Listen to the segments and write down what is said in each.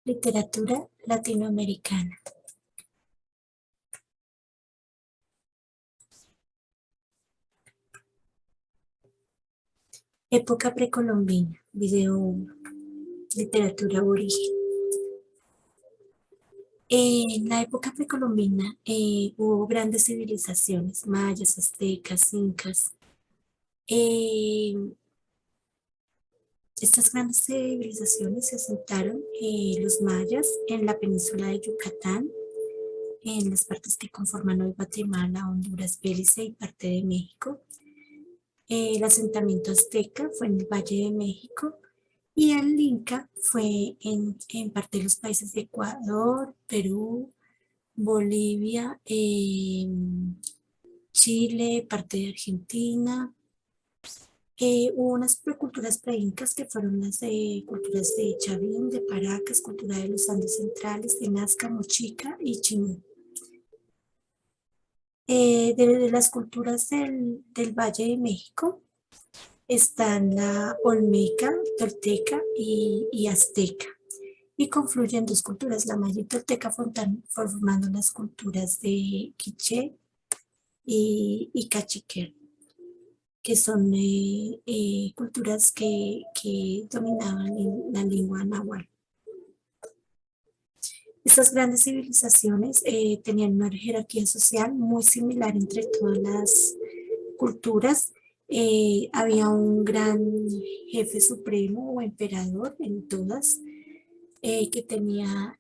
Literatura latinoamericana. Época precolombina. Video 1. Literatura aborigen. En la época precolombina hubo grandes civilizaciones, mayas, aztecas, incas. Eh, Estas grandes civilizaciones se asentaron, los mayas, en la península de Yucatán, en las partes que conforman hoy Guatemala, Honduras, Belice y parte de México. El asentamiento azteca fue en el Valle de México y el inca fue en parte de los países de Ecuador, Perú, Bolivia, Chile, parte de Argentina. Hubo unas culturas preincas que fueron las culturas de Chavín, de Paracas, cultura de los Andes centrales, de Nazca, Mochica y Chimú. De las culturas del Valle de México están la Olmeca, Tolteca y Azteca. Y confluyen dos culturas, la maya y tolteca, formando las culturas de quiché y cachiquel, que son culturas que dominaban la lengua náhuatl. Estas grandes civilizaciones tenían una jerarquía social muy similar entre todas las culturas. Había un gran jefe supremo o emperador en todas, que tenía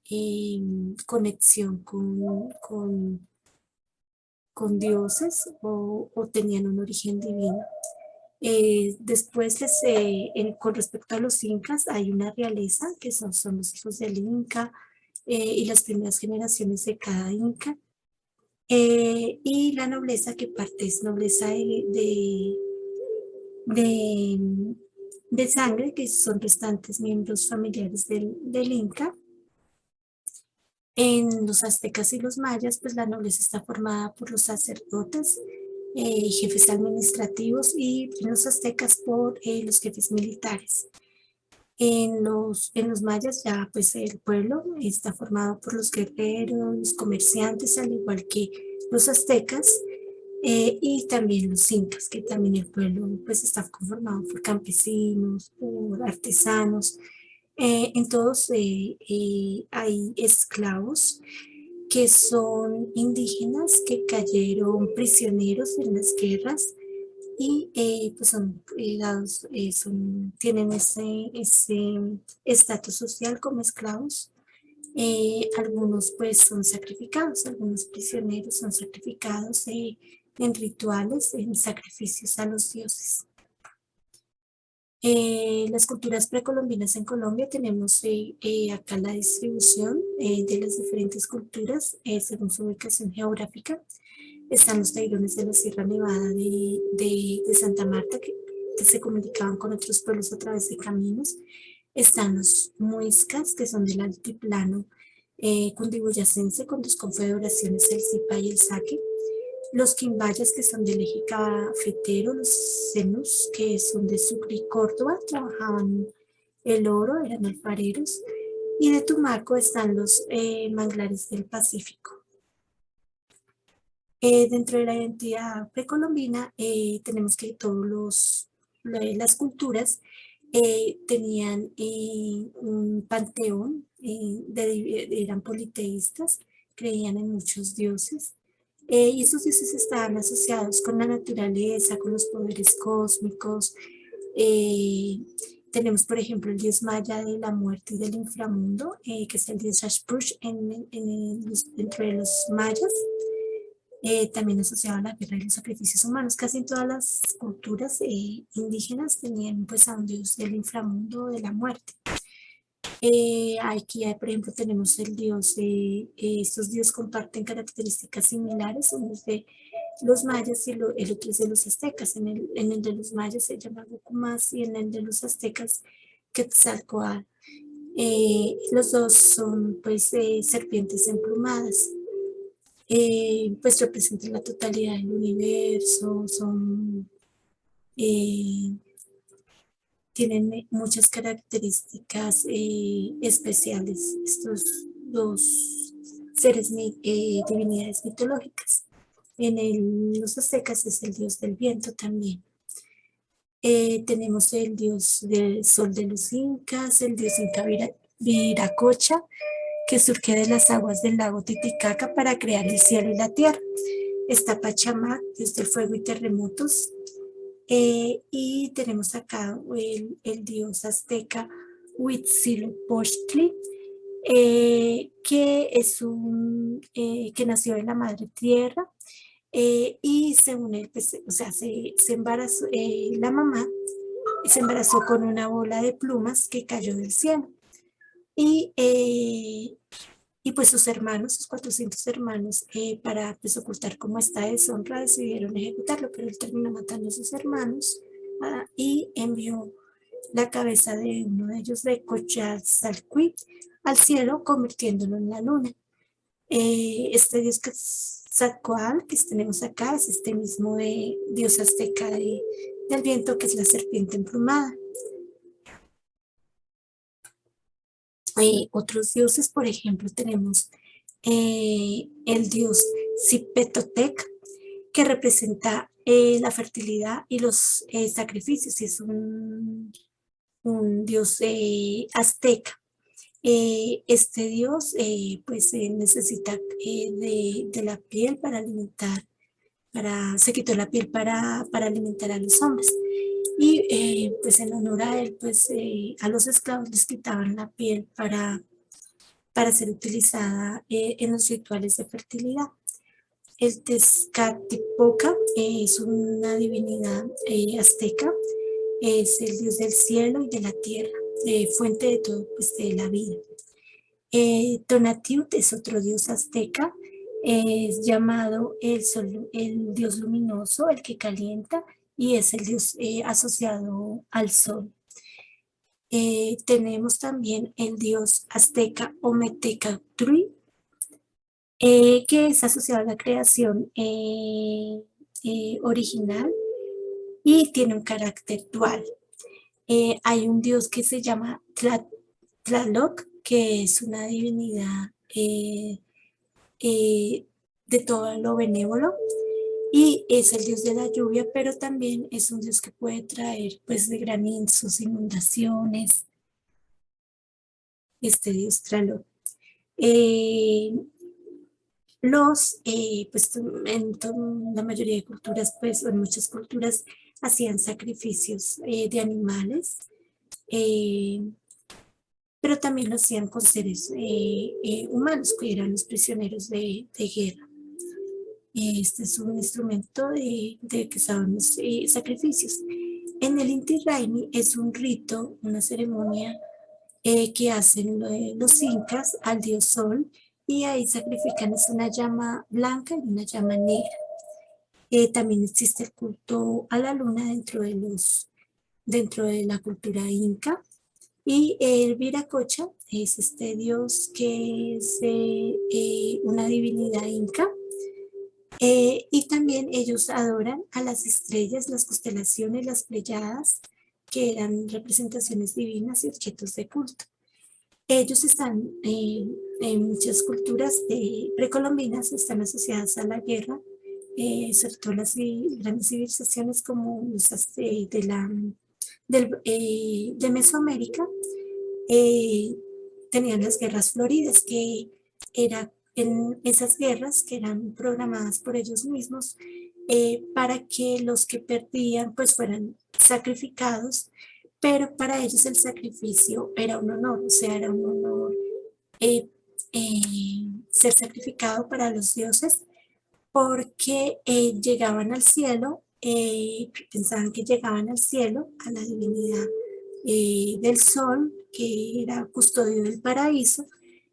conexión con dioses o tenían un origen divino. Después, con respecto a los incas, hay una realeza que son los hijos del inca, y las primeras generaciones de cada inca, y la nobleza, que parte es nobleza de, de sangre, que son restantes miembros familiares del inca. En los aztecas y los mayas, pues la nobleza está formada por los sacerdotes, jefes administrativos, y en los aztecas por los jefes militares. En los mayas ya pues el pueblo está formado por los guerreros, los comerciantes, al igual que los aztecas, y también los incas, que también el pueblo pues está conformado por campesinos, por artesanos. En todos hay esclavos que son indígenas que cayeron prisioneros en las guerras y pues son dados, tienen ese estatus social como esclavos. Algunos pues son sacrificados, algunos prisioneros son sacrificados en rituales, en sacrificios a los dioses. Las culturas precolombinas en Colombia tenemos acá la distribución de las diferentes culturas según su ubicación geográfica. Están los tairones de la Sierra Nevada de Santa Marta, que se comunicaban con otros pueblos a través de caminos. Están los muiscas, que son del altiplano cundiboyacense, con dos confederaciones, el Zipa y el Saque. Los quimbayas, que son del eje cafetero. Los zenús, que son de Sucre y Córdoba, trabajaban el oro, eran alfareros. Y de Tumaco están los manglares del Pacífico. Dentro de la identidad precolombina tenemos que las culturas tenían un panteón, eran politeístas, creían en muchos dioses, y esos dioses estaban asociados con la naturaleza, con los poderes cósmicos. Eh, Tenemos, por ejemplo, el dios maya de la muerte y del inframundo, que es el dios Ashprush dentro de los mayas, también asociado a la guerra y los sacrificios humanos. Casi en todas las culturas indígenas tenían pues a un dios del inframundo, de la muerte. Aquí, por ejemplo, tenemos el dios estos dioses comparten características similares, uno es de los mayas y el otro es de los aztecas. En el de los mayas se llama Gucumas y en el de los aztecas Quetzalcóatl. Los dos son pues serpientes emplumadas. Pues representan la totalidad del universo, son tienen muchas características especiales estos dos seres, divinidades mitológicas. Los aztecas es el dios del viento también. Tenemos el dios del sol de los incas, el dios inca Viracocha, que surge de las aguas del lago Titicaca para crear el cielo y la tierra. Está Pachamama, dios del fuego y terremotos. Y tenemos acá el dios azteca Huitzilopochtli, que que nació de la madre tierra, y según él, pues, o sea, se embarazó, la mamá se embarazó con una bola de plumas que cayó del cielo. Y, eh, y pues sus hermanos, sus 400 hermanos, para pues, ocultar como esta deshonra, decidieron ejecutarlo, pero él terminó matando a sus hermanos, y envió la cabeza de uno de ellos, de Cochatzalcuitl, al cielo, convirtiéndolo en la luna. Este dios Quetzalcóatl que tenemos acá es este mismo dios azteca del viento, que es la serpiente emplumada. Otros dioses, por ejemplo, tenemos el dios Zipetotec, que representa la fertilidad y los sacrificios, y es un dios azteca. Este dios pues necesita de la piel para alimentar, se quitó la piel para alimentar a los hombres. Y pues en honor a él, pues a los esclavos les quitaban la piel para ser utilizada en los rituales de fertilidad. El Tezcatlipoca es una divinidad azteca, es el dios del cielo y de la tierra, fuente de todo, pues de la vida. Tonatiuh es otro dios azteca, es llamado el dios luminoso, el que calienta, y es el dios asociado al sol. Tenemos también el dios azteca Ometecatl, que es asociado a la creación original y tiene un carácter dual. Hay un dios que se llama Tlaloc, que es una divinidad eh, de todo lo benévolo, y es el dios de la lluvia, pero también es un dios que puede traer pues de granizos, inundaciones, este dios Tlaloc. Eh, pues en la mayoría de culturas, pues, o en muchas culturas, hacían sacrificios de animales, eh, pero también lo hacían con seres humanos, que eran los prisioneros de guerra. Este es un instrumento de que usaban los sacrificios. En el Inti Raymi es un rito, una ceremonia que hacen los incas al dios sol, y ahí sacrifican es una llama blanca y una llama negra. También existe el culto a la luna dentro de la cultura inca. Y el Viracocha es este dios que es una divinidad inca. Y también ellos adoran a las estrellas, las constelaciones, las pleyadas, que eran representaciones divinas y objetos de culto. Ellos están en muchas culturas precolombinas, están asociadas a la guerra, sobre todo las grandes civilizaciones como las de Mesoamérica, eh, tenían las guerras floridas, que era en esas guerras que eran programadas por ellos mismos, para que los que perdían pues fueran sacrificados, pero para ellos el sacrificio era un honor, o sea, era un honor eh, ser sacrificado para los dioses, porque llegaban al cielo, pensaban que llegaban al cielo, a la divinidad del sol, que era custodio del paraíso,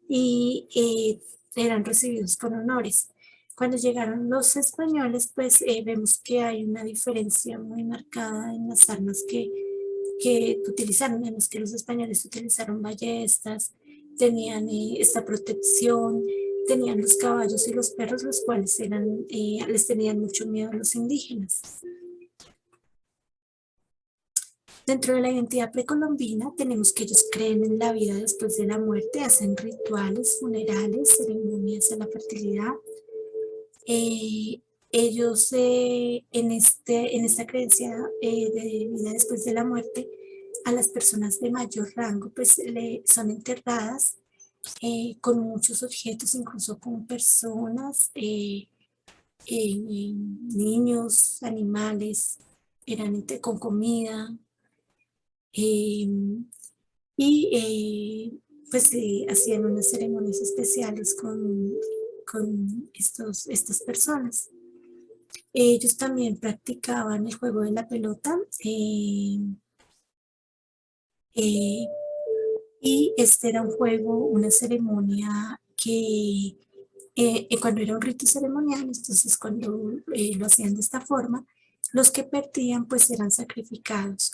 y eran recibidos con honores. Cuando llegaron los españoles, pues vemos que hay una diferencia muy marcada en las armas que utilizaron. Vemos que los españoles utilizaron ballestas, tenían esta protección, tenían los caballos y los perros, los cuales les tenían mucho miedo a los indígenas. Dentro de la identidad precolombina tenemos que ellos creen en la vida después de la muerte, hacen rituales, funerales, ceremonias de la fertilidad. Eh, ellos en esta creencia de vida después de la muerte, a las personas de mayor rango pues son enterradas con muchos objetos, incluso con personas, niños, animales, eran con comida. eh, pues hacían unas ceremonias especiales con estas personas. Ellos también practicaban el juego de la pelota eh, y este era un juego, una ceremonia que cuando era un rito ceremonial, entonces cuando lo hacían de esta forma, los que perdían pues eran sacrificados.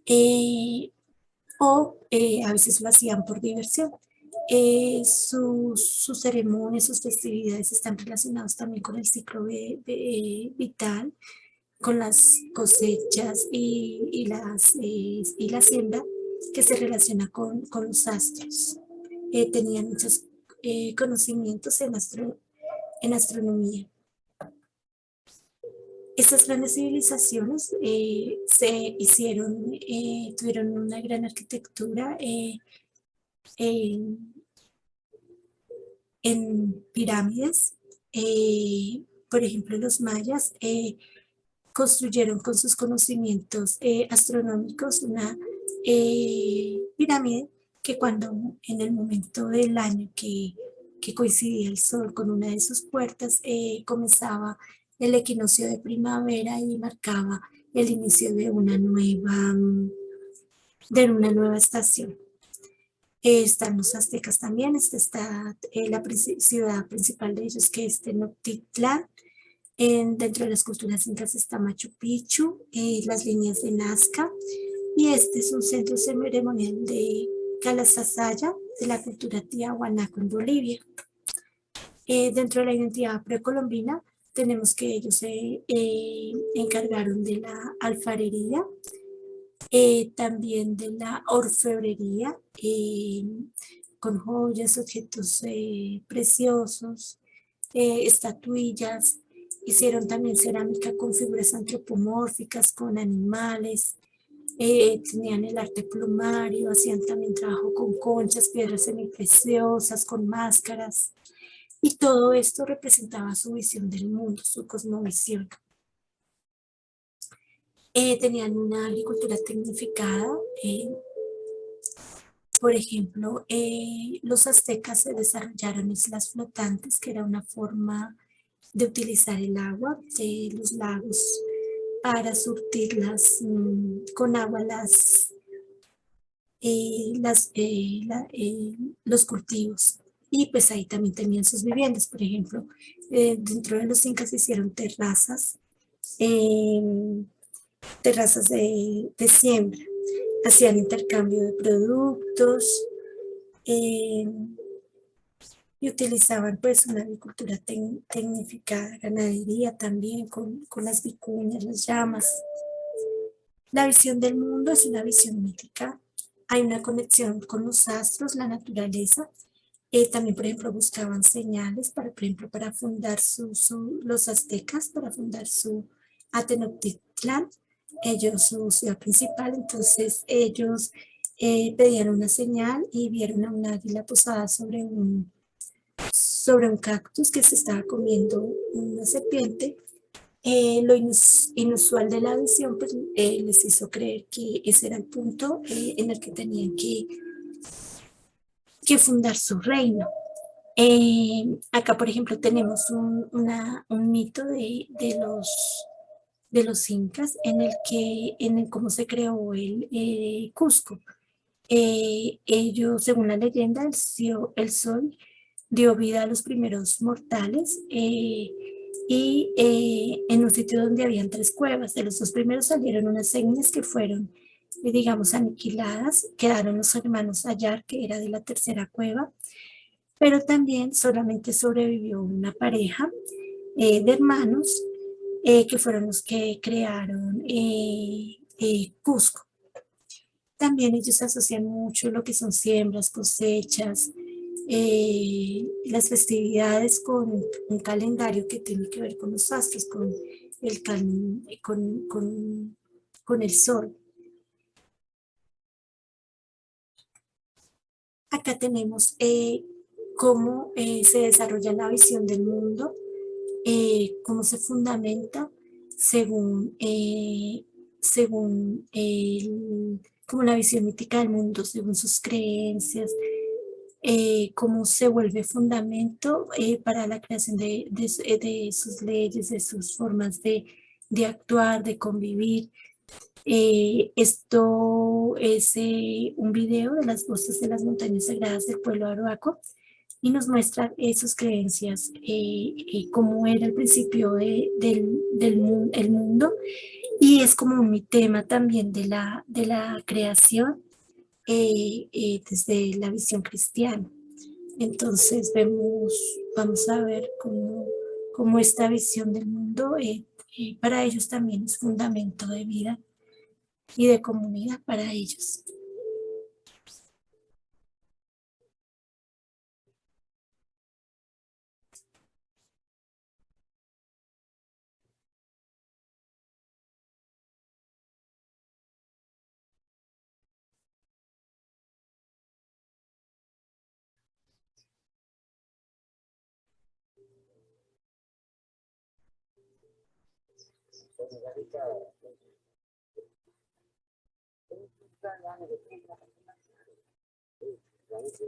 Eh, a veces lo hacían por diversión. Sus ceremonias, sus festividades están relacionados también con el ciclo vital, con las cosechas y la siembra que se relaciona con los astros. Tenían muchos conocimientos en astronomía. Estas grandes civilizaciones tuvieron una gran arquitectura en, en pirámides. Por ejemplo, los mayas construyeron con sus conocimientos astronómicos una pirámide que cuando en el momento del año que coincidía el sol con una de sus puertas, comenzaba el equinoccio de primavera y marcaba el inicio de una nueva estación. Están los aztecas también, está la ciudad principal de ellos, que es Tenochtitlán. Dentro de las culturas incas está Machu Picchu, las líneas de Nazca, y este es un centro ceremonial de Calasasaya, de la cultura Tiahuanaco en Bolivia. Dentro de la identidad precolombina tenemos que ellos se encargaron de la alfarería, también de la orfebrería, con joyas, objetos preciosos, estatuillas. Hicieron también cerámica con figuras antropomórficas, con animales. Tenían el arte plumario, hacían también trabajo con conchas, piedras semipreciosas, con máscaras. Y todo esto representaba su visión del mundo, su cosmovisión. Tenían una agricultura tecnificada. Por ejemplo, los aztecas se desarrollaron islas flotantes, que era una forma de utilizar el agua de los lagos para surtirlas con agua los cultivos. Y pues ahí también tenían sus viviendas. Por ejemplo, dentro de los incas se hicieron eh, terrazas de siembra. Hacían intercambio de productos eh, y utilizaban pues una agricultura tecnificada, ganadería también con las vicuñas, las llamas. La visión del mundo es una visión mítica. Hay una conexión con los astros, la naturaleza. También, por ejemplo, buscaban señales por ejemplo, para fundar los aztecas, para fundar su Tenochtitlán, ellos su ciudad principal. Entonces, ellos pedían una señal y vieron a un águila posada sobre un cactus que se estaba comiendo una serpiente. Lo inusual de la visión pues, les hizo creer que ese era el punto en el que tenían que fundar su reino. Acá, por ejemplo, tenemos un mito de los incas en el cómo se creó el Cusco. Ellos, según la leyenda, el sol dio vida a los primeros mortales y en un sitio donde habían 3 cuevas. De los 2 primeros salieron unas etnias que fueron, digamos, aniquiladas. Quedaron los hermanos Ayar, que era de la tercera cueva, pero también solamente sobrevivió una pareja de hermanos que fueron los que crearon Cusco. también ellos asocian mucho lo que son siembras, cosechas, las festividades con un calendario que tiene que ver con los astros, con con el sol. Acá tenemos cómo se desarrolla la visión del mundo, cómo se fundamenta según, como la visión mítica del mundo, según sus creencias, cómo se vuelve fundamento para la creación de sus leyes, de sus formas de actuar, de convivir. Esto es un video de las voces de las montañas sagradas del pueblo Arhuaco y nos muestra sus creencias, cómo era el principio el mundo, y es como un tema también de la creación desde la visión cristiana. Entonces vamos a ver cómo esta visión del mundo para ellos también es fundamento de vida y de comunidad para ellos.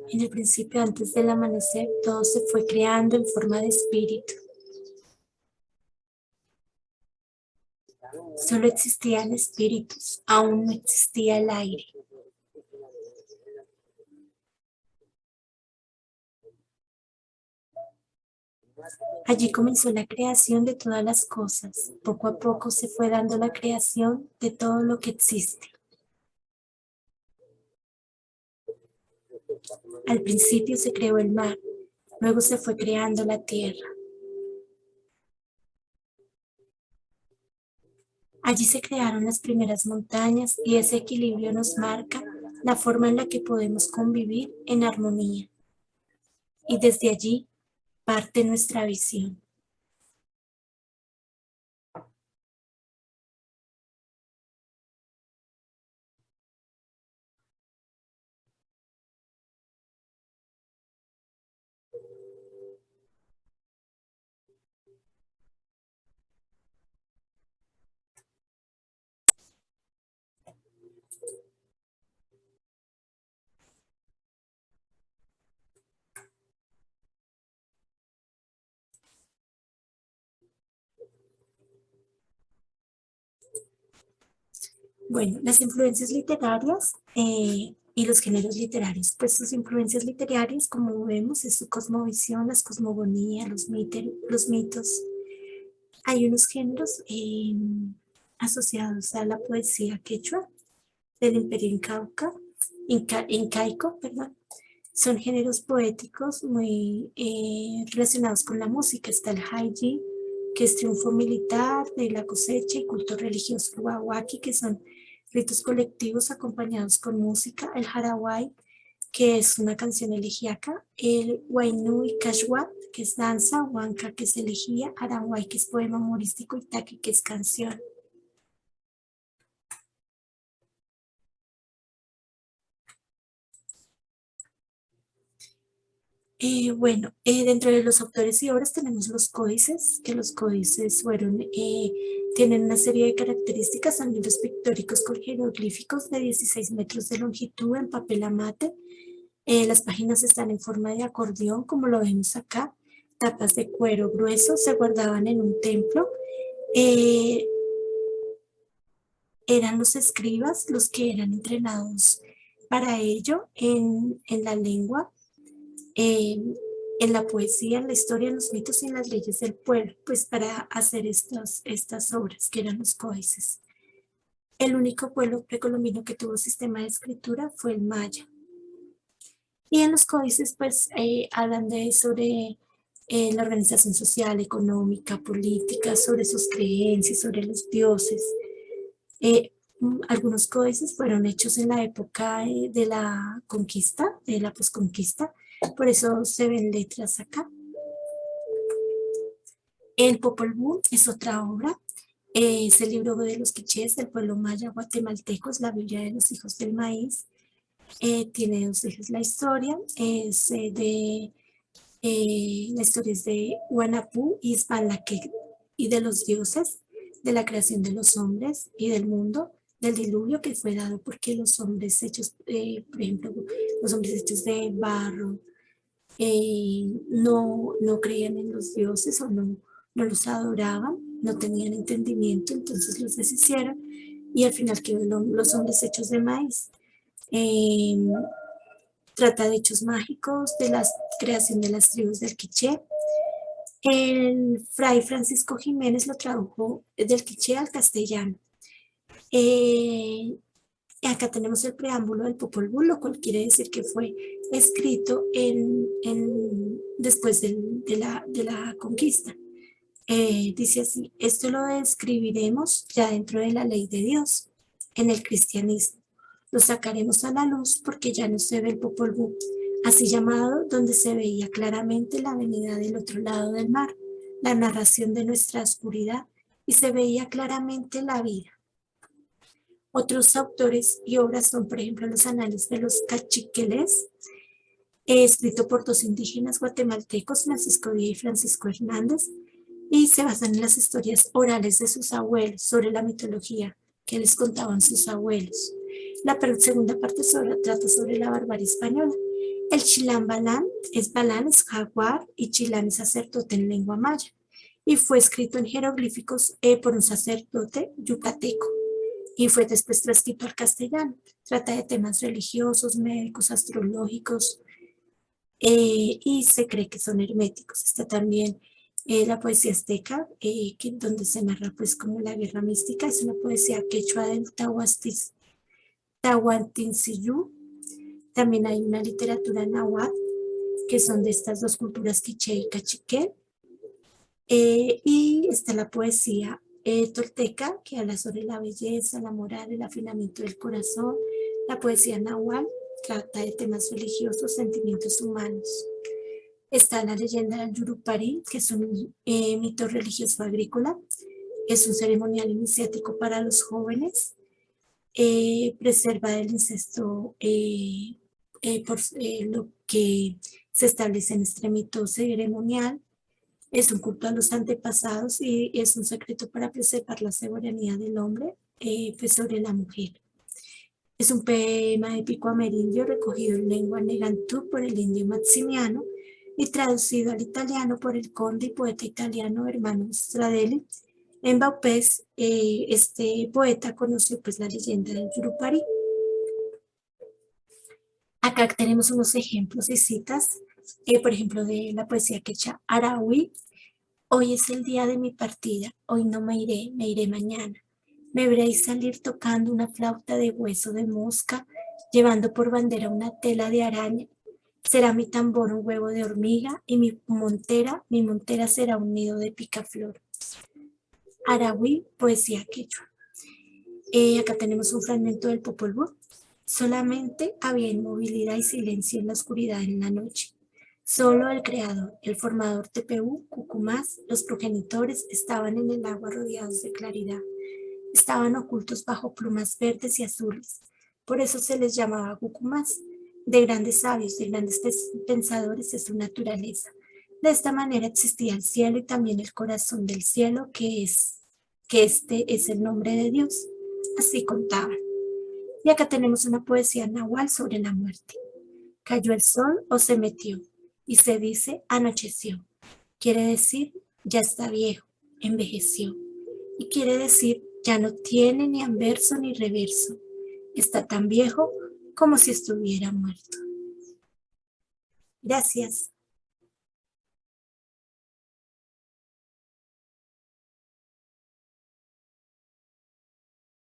En el principio, antes del amanecer, todo se fue creando en forma de espíritu. Solo existían espíritus, aún no existía el aire. Allí comenzó la creación de todas las cosas. Poco a poco se fue dando la creación de todo lo que existe. Al principio se creó el mar, luego se fue creando la tierra. Allí se crearon las primeras montañas y ese equilibrio nos marca la forma en la que podemos convivir en armonía. Y desde allí parte nuestra visión. Bueno, las influencias literarias y los géneros literarios. Pues sus influencias literarias, como vemos, es su cosmovisión, las cosmogonías, los mitos. Hay unos géneros asociados a la poesía quechua del Imperio incaico, perdón. Son géneros poéticos muy relacionados con la música. Está el Haiji, que es triunfo militar de la cosecha, y culto religioso, el Wawaki, que son ritos colectivos acompañados con música, el Harawai, que es una canción elegíaca, el Wainui Kashwat, que es danza, Huanca, que es elegía, Arawai, que es poema humorístico, y Taki, que es canción. Dentro de los autores y obras tenemos los códices, que los códices tienen una serie de características. Son libros pictóricos con jeroglíficos de 16 metros de longitud en papel amate. Las páginas están en forma de acordeón, como lo vemos acá. Tapas de cuero grueso se guardaban en un templo. Eh, Eran los escribas los que eran entrenados para ello en la lengua, en la poesía, en la historia, en los mitos y en las leyes del pueblo, pues para hacer estas obras que eran los códices. El único pueblo precolombino que tuvo sistema de escritura fue el maya. Y en los códices pues hablan sobre la organización social, económica, política, sobre sus creencias, sobre los dioses. Algunos códices fueron hechos en la época de la conquista, de la posconquista, por eso se ven letras acá. El Popol Vuh es otra obra, es el libro de los quichés del pueblo maya guatemaltecos, la Biblia de los hijos del maíz. Tiene dos ejes la historia, la historia es de Huanapú y Isbalaque y de los dioses, de la creación de los hombres y del mundo, del diluvio que fue dado porque los hombres hechos, por ejemplo, los hombres hechos de barro, no creían en los dioses o no los adoraban, no tenían entendimiento, entonces los deshicieron y al final quedaron los hombres hechos de maíz. Eh, Trata de hechos mágicos, de la creación de las tribus del quiché. El fray Francisco Jiménez lo tradujo del quiché al castellano. Acá tenemos el preámbulo del Popol Vuh, lo cual quiere decir que fue escrito después de la conquista. Dice así: esto lo describiremos ya dentro de la ley de Dios, en el cristianismo. Lo sacaremos a la luz porque ya no se ve el Popol Vuh, así llamado, donde se veía claramente la venida del otro lado del mar, la narración de nuestra oscuridad, y se veía claramente la vida. Otros autores y obras son, por ejemplo, los Anales de los Cachiqueles, escrito por dos indígenas guatemaltecos, Francisco Díaz y Francisco Hernández, y se basan en las historias orales de sus abuelos sobre la mitología que les contaban sus abuelos. La segunda parte trata sobre la barbarie española. El Chilán Balán es jaguar y Chilán es sacerdote en lengua maya, y fue escrito en jeroglíficos por un sacerdote yucateco y fue después transcrito al castellano. Trata de temas religiosos, médicos, astrológicos, y se cree que son herméticos. Está también la poesía azteca, donde se narra pues como la guerra mística. Es una poesía quechua del Tahuantinsuyo. También hay una literatura náhuatl, que son de estas dos culturas quiché y cachiquel. Y está la poesía tolteca, que habla sobre la belleza, la moral, el afinamiento del corazón. La poesía nahual trata de temas religiosos, sentimientos humanos. Está la leyenda del Yurupari, que es un mito religioso agrícola. Es un ceremonial iniciático para los jóvenes. Preserva el incesto por lo que se establece en este mito ceremonial. Es un culto a los antepasados y es un secreto para preservar la soberanía del hombre pues sobre la mujer. Es un poema épico amerindio recogido en lengua negantú por el indio Maximiano y traducido al italiano por el conde y poeta italiano Hermano Stradelli. En Vaupés, este poeta conoció pues la leyenda del Yurupari. Acá tenemos unos ejemplos y citas, por ejemplo, de la poesía quechua Arahui. Hoy es el día de mi partida, hoy no me iré mañana. Me veréis salir tocando una flauta de hueso de mosca, llevando por bandera una tela de araña. Será mi tambor un huevo de hormiga y mi montera será un nido de picaflor. Arahui, poesía quechua. Acá tenemos un fragmento del Popol Vuh. Solamente había inmovilidad y silencio en la oscuridad en la noche. Solo el creador, el formador Tepehu, Cucumás, los progenitores estaban en el agua rodeados de claridad. Estaban ocultos bajo plumas verdes y azules. Por eso se les llamaba Cucumás, de grandes sabios, de grandes pensadores de su naturaleza. De esta manera existía el cielo y también el corazón del cielo, que este es el nombre de Dios. Así contaban. Y acá tenemos una poesía nahual sobre la muerte. Cayó el sol o se metió, y se dice anocheció. Quiere decir ya está viejo, envejeció. Y quiere decir ya no tiene ni anverso ni reverso. Está tan viejo como si estuviera muerto. Gracias.